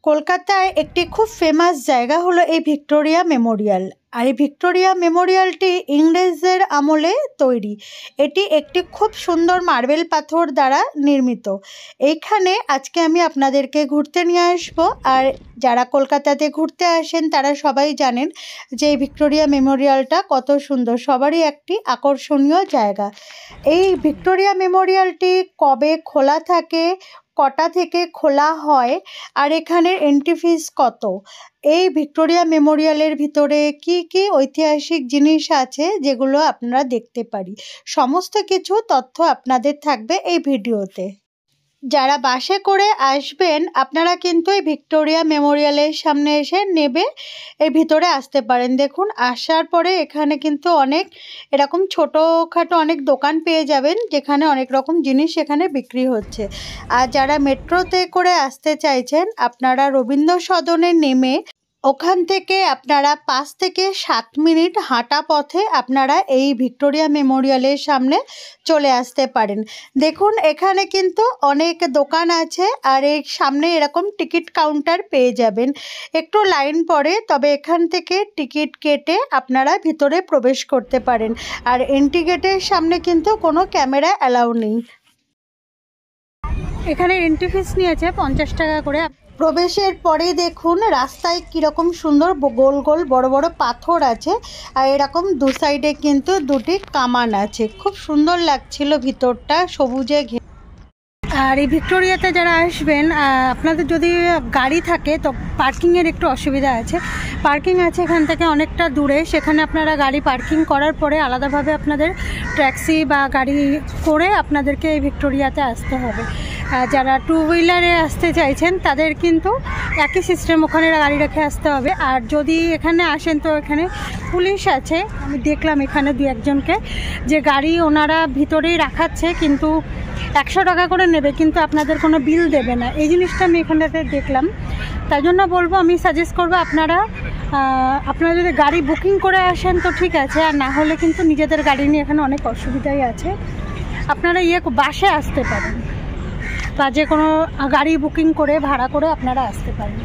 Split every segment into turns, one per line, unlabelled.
কলকাতায় একটি খুব ফেমাস জায়গা হলো এই ভিক্টোরিয়া মেমোরিয়াল। আর এই ভিক্টোরিয়া মেমোরিয়ালটি ইংরেজদের আমলে তৈরি। এটি একটি খুব সুন্দর মার্বেল পাথর দ্বারা নির্মিত। এইখানে আজকে আমি আপনাদেরকে ঘুরতে নিয়ে আসবো। আর যারা কলকাতাতে ঘুরতে আসেন তারা সবাই জানেন যে এই ভিক্টোরিয়া মেমোরিয়ালটা কত সুন্দর, সবারই একটি আকর্ষণীয় জায়গা। এই ভিক্টোরিয়া মেমোরিয়ালটি কবে খোলা থাকে, কটা থেকে খোলা হয়, আর এখানের এন্ট্রি ফিস কত, এই ভিক্টোরিয়া মেমোরিয়ালের ভিতরে কি কি ঐতিহাসিক জিনিস আছে যেগুলো আপনারা দেখতে পারি, সমস্ত কিছু তথ্য আপনাদের থাকবে এই ভিডিওতে। যারা বাসে করে আসবেন আপনারা কিন্তু এই ভিক্টোরিয়া মেমোরিয়ালের সামনে এসে নেবে এর ভিতরে আসতে পারেন। দেখুন, আসার পরে এখানে কিন্তু অনেক এরকম ছোটোখাটো অনেক দোকান পেয়ে যাবেন যেখানে অনেক রকম জিনিস এখানে বিক্রি হচ্ছে। আর যারা মেট্রোতে করে আসতে চাইছেন আপনারা রবীন্দ্র সদনে নেমে ওখান থেকে আপনারা 5 থেকে 7 মিনিট হাঁটা পথে আপনারা এই ভিক্টোরিয়া মেমোরিয়ালের সামনে চলে আসতে পারেন। দেখুন, এখানে কিন্তু অনেক দোকান আছে আর এর সামনে এরকম টিকিট কাউন্টার পেয়ে যাবেন। একটু লাইন পড়ে, তবে এখান থেকে টিকিট কেটে আপনারা ভিতরে প্রবেশ করতে পারেন। আর এন্ট্রি গেটের সামনে কিন্তু কোনো ক্যামেরা অ্যালাউ নেই। এখানে এন্ট্রি ফিস নিয়েছে 50 টাকা করে। প্রবেশের পরেই দেখুন রাস্তায় কীরকম সুন্দর গোল গোল বড় বড় পাথর আছে, আর এরকম দু সাইডে কিন্তু দুটি কামান আছে। খুব সুন্দর লাগছিল ভিতরটা সবুজে ঘেরা। আর এই ভিক্টোরিয়াতে যারা আসবেন আপনাদের যদি গাড়ি থাকে তো পার্কিংয়ের একটু অসুবিধা আছে। পার্কিং আছে এখান থেকে অনেকটা দূরে, সেখানে আপনারা গাড়ি পার্কিং করার পরে আলাদাভাবে আপনাদের ট্যাক্সি বা গাড়ি করে আপনাদেরকে এই ভিক্টোরিয়াতে আসতে হবে। যারা 2 হুইলারে আসতে চাইছেন তাদের কিন্তু একই সিস্টেম, ওখানে গাড়ি রেখে আসতে হবে। আর যদি এখানে আসেন তো এখানে পুলিশ আছে, আমি দেখলাম এখানে 2-1 জনকে যে গাড়ি ওনারা ভিতরেই রাখাচ্ছে, কিন্তু 100 টাকা করে নেবে, কিন্তু আপনাদের কোনো বিল দেবে না। এই জিনিসটা আমি এখানটাতে দেখলাম। তাই জন্য বলবো, আমি সাজেস্ট করবো আপনারা যদি গাড়ি বুকিং করে আসেন তো ঠিক আছে, আর না হলে কিন্তু নিজেদের গাড়ি নিয়ে এখানে অনেক অসুবিধাই আছে। আপনারা বাসে আসতে পারেন বা যে কোনো গাড়ি বুকিং করে ভাড়া করে আপনারা আসতে পারেন।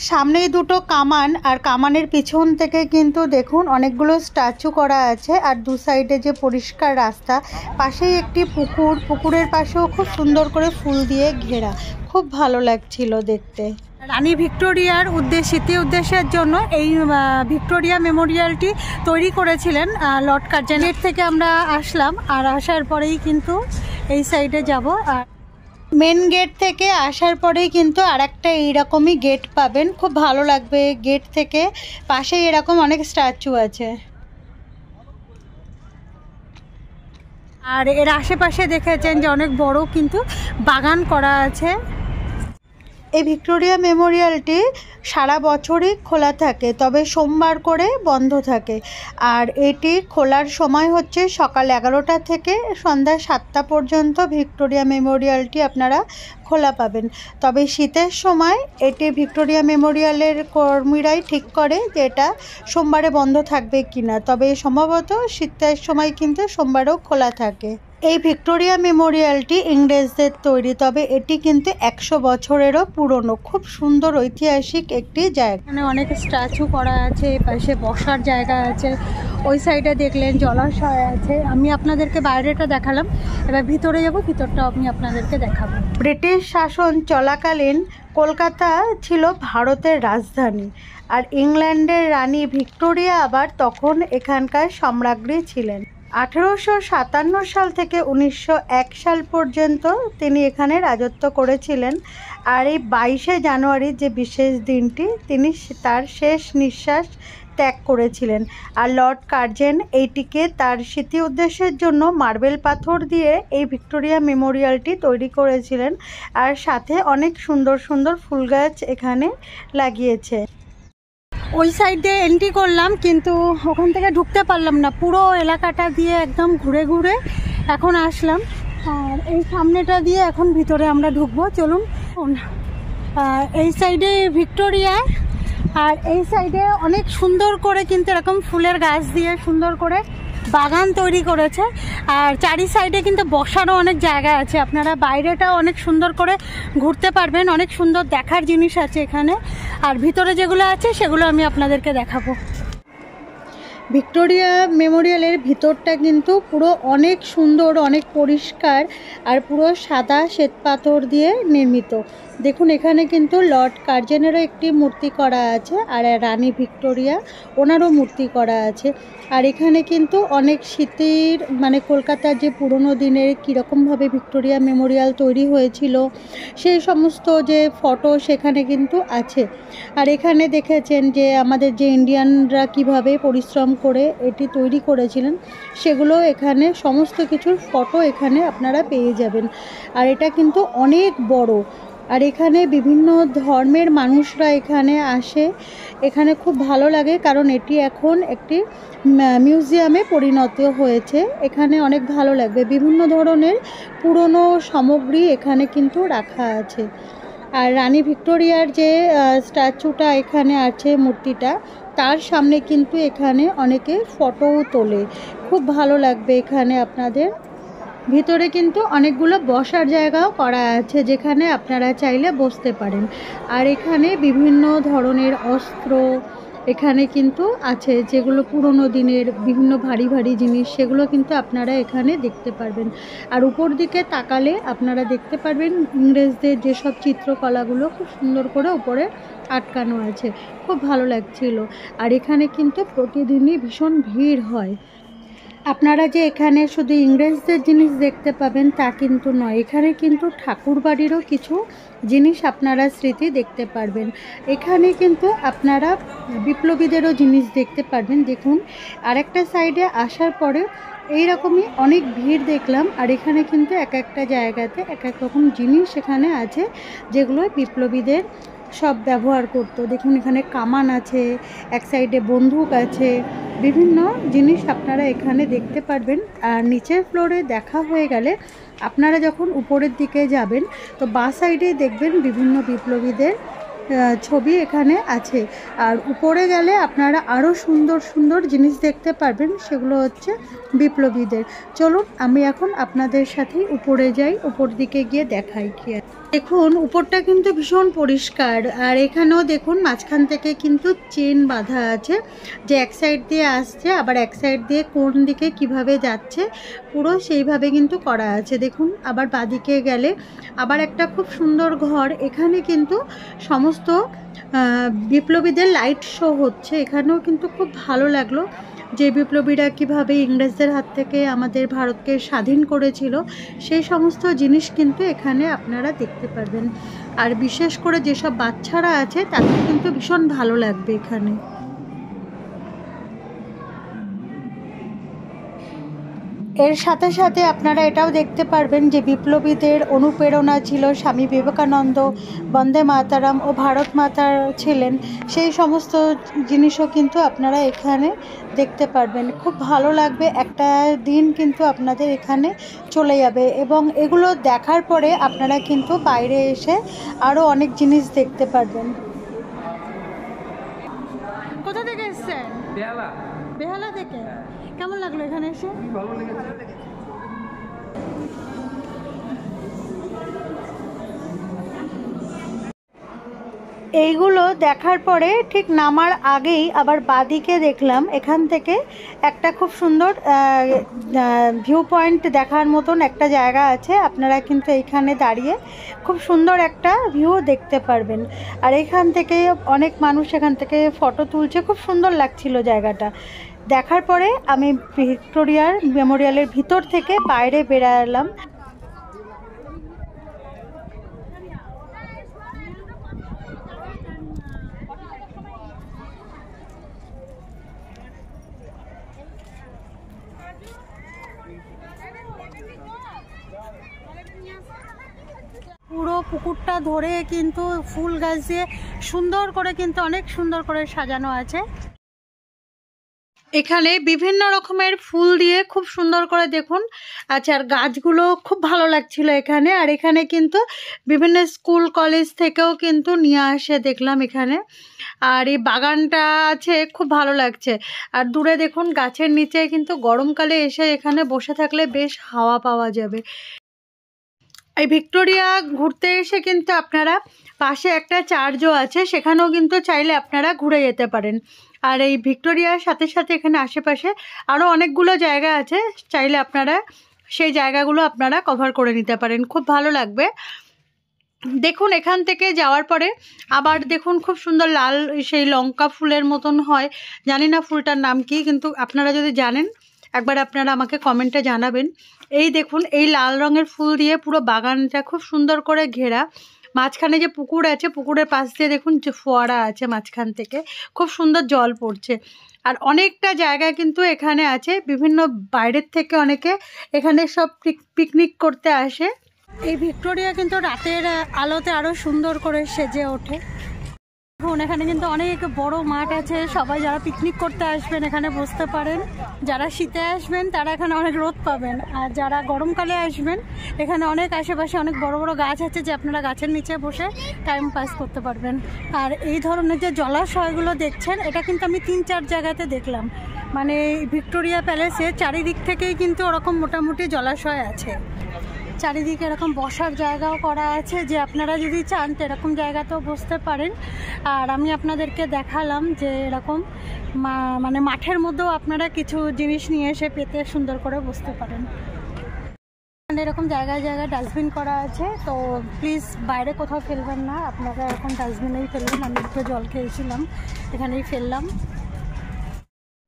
সামনেই দুটো কামান, আর কামানের পিছন থেকে কিন্তু দেখুন অনেকগুলো স্ট্যাচু করা আছে। আর দু সাইডে যে পরিষ্কার রাস্তা, পাশেই একটি পুকুর, পুকুরের পাশেও খুব সুন্দর করে ফুল দিয়ে ঘেরা, খুব ভালো লাগছিল দেখতে। রানী ভিক্টোরিয়ার স্মৃতি উদ্দেশ্যের জন্য এই ভিক্টোরিয়া মেমোরিয়ালটি তৈরি করেছিলেন লর্ড কার্জন। গেট থেকে আমরা আসলাম, আর আসার পরেই কিন্তু এই সাইডে যাব। আর মেন গেট থেকে আসার পরেই কিন্তু আরেকটা এইরকমই গেট পাবেন, খুব ভালো লাগবে। গেট থেকে পাশেই এরকম অনেক স্ট্যাচু আছে। আর এর আশেপাশে দেখেছেন যে অনেক বড় কিন্তু বাগান করা আছে। এই ভিক্টোরিয়া মেমোরিয়ালটি সারা বছরই খোলা থাকে, তবে সোমবার করে বন্ধ থাকে। আর এটি খোলার সময় হচ্ছে সকাল 11টা থেকে সন্ধ্যা 7টা পর্যন্ত ভিক্টোরিয়া মেমোরিয়ালটি আপনারা খোলা পাবেন। তবে শীতের সময় এটি ভিক্টোরিয়া মেমোরিয়ালের কর্মীরাই ঠিক করে যে এটা সোমবারে বন্ধ থাকবে কিনা, তবে সম্ভবত শীতের সময় কিন্তু সোমবারেও খোলা থাকে। এই ভিক্টোরিয়া মেমোরিয়ালটি ইংরেজদের তৈরি, তবে এটি কিন্তু 100 বছরেরও পুরনো। খুব সুন্দর ঐতিহাসিক একটি জায়গা। এখানে অনেক স্ট্যাচু করা আছে, পাশে বসার জায়গা আছে, ওই সাইডে দেখলেন জলাশয় আছে। আমি আপনাদেরকে বাইরেটা দেখালাম, এবার ভিতরে যাব, ভিতরটা আমি আপনাদেরকে দেখাবো। ব্রিটিশ শাসন চলাকালীন কলকাতা ছিল ভারতের রাজধানী, আর ইংল্যান্ডের রানী ভিক্টোরিয়া আবার তখন এখানকার সম্রাজ্ঞী ছিলেন। 1857 সাল থেকে 1901 সাল পর্যন্ত তিনি এখানে রাজত্ব করেছিলেন। আর এই 22শে জানুয়ারি যে বিশেষ দিনটি তিনি তার শেষ নিঃশ্বাস ত্যাগ করেছিলেন। আর লর্ড কার্জন এইটিকে তার স্মৃতি উদ্দেশ্যের জন্য মার্বেল পাথর দিয়ে এই ভিক্টোরিয়া মেমোরিয়ালটি তৈরি করেছিলেন, আর সাথে অনেক সুন্দর সুন্দর ফুল গাছ এখানে লাগিয়েছে। ওই সাইড দিয়ে এন্ট্রি করলাম, কিন্তু ওখান থেকে ঢুকতে পারলাম না, পুরো এলাকাটা দিয়ে একদম ঘুরে ঘুরে এখন আসলাম। আর এই সামনেটা দিয়ে এখন ভিতরে আমরা ঢুকবো, চলুন। এই সাইডে ভিক্টোরিয়া, আর এই সাইডে অনেক সুন্দর করে কিন্তু এরকম ফুলের গাছ দিয়ে সুন্দর করে বাগান তৈরি করেছে। আর চারি সাইডে কিন্তু বসারও অনেক জায়গা আছে, আপনারা বাইরেটাও অনেক সুন্দর করে ঘুরতে পারবেন, অনেক সুন্দর দেখার জিনিস আছে এখানে। আর ভিতরে যেগুলো আছে সেগুলো আমি আপনাদেরকে দেখাবো। ভিক্টোরিয়া মেমোরিয়ালের ভিতরটা কিন্তু পুরো অনেক সুন্দর, অনেক পরিষ্কার, আর পুরো সাদা শ্বেতপাথর দিয়ে নির্মিত। দেখুন এখানে কিন্তু লর্ড কার্জনেরও একটি মূর্তি করা আছে, আর রানী ভিক্টোরিয়া ওনারও মূর্তি করা আছে। আর এখানে কিন্তু অনেক স্মৃতির, মানে কলকাতার যে পুরনো দিনের কীরকমভাবে ভিক্টোরিয়া মেমোরিয়াল তৈরি হয়েছিল সেই সমস্ত যে ফটো সেখানে কিন্তু আছে। আর এখানে দেখেছেন যে আমাদের যে ইন্ডিয়ানরা কিভাবে পরিশ্রম করে এটি তৈরি করেছিলেন, সেগুলো এখানে সমস্ত কিছুর ফটো এখানে আপনারা পেয়ে যাবেন। আর এটা কিন্তু অনেক বড়, আর এখানে বিভিন্ন ধর্মের মানুষরা এখানে আসে। এখানে খুব ভালো লাগে, কারণ এটি এখন একটি মিউজিয়ামে পরিণত হয়েছে। এখানে অনেক ভালো লাগবে, বিভিন্ন ধরনের পুরনো সামগ্রী এখানে কিন্তু রাখা আছে। আর রানী ভিক্টোরিয়ার যে স্ট্যাচুটা এখানে আছে, মূর্তিটা, তার সামনে কিন্তু এখানে অনেকে ফটোও তোলে। খুব ভালো লাগবে এখানে আপনাদের। ভিতরে কিন্তু অনেকগুলো বসার জায়গাও করা আছে, যেখানে আপনারা চাইলে বসতে পারেন। আর এখানে বিভিন্ন ধরনের অস্ত্র এখানে কিন্তু আছে, যেগুলো পুরনো দিনের বিভিন্ন ভারী ভারী জিনিস, সেগুলো কিন্তু আপনারা এখানে দেখতে পারবেন। আর উপর দিকে তাকালে আপনারা দেখতে পারবেন ইংরেজদের যেসব চিত্রকলাগুলো খুব সুন্দর করে উপরে আটকানো আছে। খুব ভালো লাগছিল। আর এখানে কিন্তু প্রতিদিনই ভীষণ ভিড় হয়। আপনারা যে এখানে শুধু ইংরেজদের জিনিস দেখতে পাবেন তা কিন্তু নয়, এখানে কিন্তু ঠাকুর বাড়িরও কিছু জিনিস আপনারা স্মৃতি দেখতে পারবেন। এখানে কিন্তু আপনারা বিপ্লবীদেরও জিনিস দেখতে পারবেন। দেখুন আরেকটা সাইডে আসার পরে এইরকমই অনেক ভিড় দেখলাম। আর এখানে কিন্তু এক একটা জায়গাতে এক এক রকম জিনিস এখানে আছে, যেগুলো বিপ্লবীদের সব ব্যবহার করতো। দেখুন এখানে কামান আছে, এক সাইডে বন্দুক আছে, বিভিন্ন জিনিস আপনারা এখানে দেখতে পারবেন। আর নিচের ফ্লোরে দেখা হয়ে গেলে আপনারা যখন উপরের দিকে যাবেন, তো বাঁ সাইডে দেখবেন বিভিন্ন বিপ্লবীদের ছবি এখানে আছে। আর উপরে গেলে আপনারা আরও সুন্দর সুন্দর জিনিস দেখতে পারবেন, সেগুলো হচ্ছে বিপ্লবীদের। চলুন আমি এখন আপনাদের সাথেই উপরে যাই, উপর দিকে গিয়ে দেখাই কি। দেখুন উপরটা কিন্তু ভীষণ পরিষ্কার। আর এখানেও দেখুন মাঝখান থেকে কিন্তু চেন বাঁধা আছে, যে এক সাইড দিয়ে আসছে আবার এক সাইড দিয়ে কোন দিকে কিভাবে যাচ্ছে পুরো সেইভাবে কিন্তু করা আছে। দেখুন আবার বাঁদিকে গেলে আবার একটা খুব সুন্দর ঘর, এখানে কিন্তু সমস্ত বিপ্লবীদের লাইট শো হচ্ছে। এখানেও কিন্তু খুব ভালো লাগলো যে বিপ্লবীরা কিভাবে ইংরেজদের হাত থেকে আমাদের ভারতকে স্বাধীন করেছিল, সেই সমস্ত জিনিস কিন্তু এখানে আপনারা দেখতে পারবেন। আর বিশেষ করে যেসব বাচ্চারা আছে তাদের কিন্তু ভীষণ ভালো লাগবে এখানে। এর সাথে সাথে আপনারা এটাও দেখতে পারবেন যে বিপ্লবীদের অনুপ্রেরণা ছিল স্বামী বিবেকানন্দ, বন্দে মাতারাম ও ভারত মাতার ছিলেন, সেই সমস্ত জিনিসও কিন্তু আপনারা এখানে দেখতে পারবেন। খুব ভালো লাগবে, একটা দিন কিন্তু আপনাদের এখানে চলে যাবে। এবং এগুলো দেখার পরে আপনারা কিন্তু বাইরে এসে আরও অনেক জিনিস দেখতে পারবেন। কোথা থেকে এসছেন? বেহালা থেকে। কেমন লাগলো এখানে এসে? ভালো লেগেছে। এইগুলো দেখার পরে ঠিক নামার আগেই আবার বাদিকে দেখলাম এখান থেকে একটা খুব সুন্দর ভিউ পয়েন্ট দেখার মতন একটা জায়গা আছে। আপনারা কিন্তু এইখানে দাঁড়িয়ে খুব সুন্দর একটা ভিউ দেখতে পারবেন। আর এখান থেকে অনেক মানুষ এখান থেকে ফটো তুলছে, খুব সুন্দর লাগছিল জায়গাটা। দেখার পরে আমি ভিক্টোরিয়ার মেমোরিয়ালের ভিতর থেকে বাইরে বেরালাম। পুরো পুকুরটা ধরে কিন্তু ফুল গাছ দিয়ে সুন্দর করে কিন্তু অনেক সুন্দর করে সাজানো আছে। এখানে বিভিন্ন রকমের ফুল দিয়ে খুব সুন্দর করে দেখুন। আচ্ছা, আর গাছগুলো খুব ভালো লাগছিল এখানে। আর এখানে কিন্তু বিভিন্ন স্কুল কলেজ থেকেও কিন্তু নিয়ে আসে দেখলাম এখানে। আর এই বাগানটা আছে, খুব ভালো লাগছে। আর দূরে দেখুন গাছের নিচে কিন্তু গরমকালে এসে এখানে বসে থাকলে বেশ হাওয়া পাওয়া যাবে। এই ভিক্টোরিয়া ঘুরতে এসে কিন্তু আপনারা পাশে একটা চার্চও আছে, সেখানেও কিন্তু চাইলে আপনারা ঘুরে যেতে পারেন। আর এই ভিক্টোরিয়ার সাথে সাথে এখানে আশেপাশে আরও অনেকগুলো জায়গা আছে, চাইলে আপনারা সেই জায়গাগুলো আপনারা কভার করে নিতে পারেন, খুব ভালো লাগবে। দেখুন এখান থেকে যাওয়ার পরে আবার দেখুন খুব সুন্দর লাল সেই লঙ্কা ফুলের মতন হয়, জানি না ফুলটার নাম কি, কিন্তু আপনারা যদি জানেন একবার আপনারা আমাকে কমেন্টে জানাবেন। এই দেখুন এই লাল রঙের ফুল দিয়ে পুরো বাগানটা খুব সুন্দর করে ঘেরা। মাঝখানে যে পুকুর আছে, পুকুরের পাশ দিয়ে দেখুন যে ফোয়ারা আছে, মাঝখান থেকে খুব সুন্দর জল পড়ছে। আর অনেকটা জায়গা কিন্তু এখানে আছে, বিভিন্ন বাইরের থেকে অনেকে এখানে সব পিকনিক করতে আসে। এই ভিক্টোরিয়া কিন্তু রাতের আলোতে আরও সুন্দর করে সেজে ওঠে। দেখুন এখানে কিন্তু অনেক বড় মাঠ আছে, সবাই যারা পিকনিক করতে আসবেন এখানে বসতে পারেন। যারা শীতে আসবেন তারা এখানে অনেক রোদ পাবেন, আর যারা গরমকালে আসবেন এখানে অনেক আশেপাশে অনেক বড় বড় গাছ আছে, যে আপনারা গাছের নিচে বসে টাইম পাস করতে পারবেন। আর এই ধরনের যে জলাশয়গুলো দেখছেন, এটা কিন্তু আমি 3-4 জায়গাতে দেখলাম। মানে ভিক্টোরিয়া প্যালেসে চারিদিক থেকেই কিন্তু ওরকম মোটামুটি জলাশয় আছে, চারিদিকে এরকম বসার জায়গাও করা আছে, যে আপনারা যদি চান তো এরকম জায়গাতেও বসতে পারেন। আর আমি আপনাদেরকে দেখালাম যে এরকম মানে মাঠের মধ্যেও আপনারা কিছু জিনিস নিয়ে এসে পেতে সুন্দর করে বসতে পারেন। এরকম জায়গায় জায়গায় ডাস্টবিন করা আছে, তো প্লিজ বাইরে কোথাও ফেলবেন না, আপনারা এরকম ডাস্টবিনেই ফেলবেন। আমি একটু জল খেয়েছিলাম, এখানেই ফেললাম।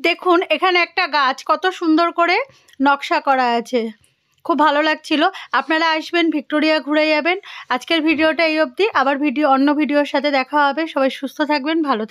দেখুন এখানে একটা গাছ কত সুন্দর করে নকশা করা আছে, খুব ভালো লাগছিল। আপনারা আসবেন, ভিক্টোরিয়া ঘুরে যাবেন। আজকের ভিডিওটা এই অবধি, আবার অন্য ভিডিওর সাথে দেখা হবে। সবাই সুস্থ থাকবেন, ভালো থাকবেন।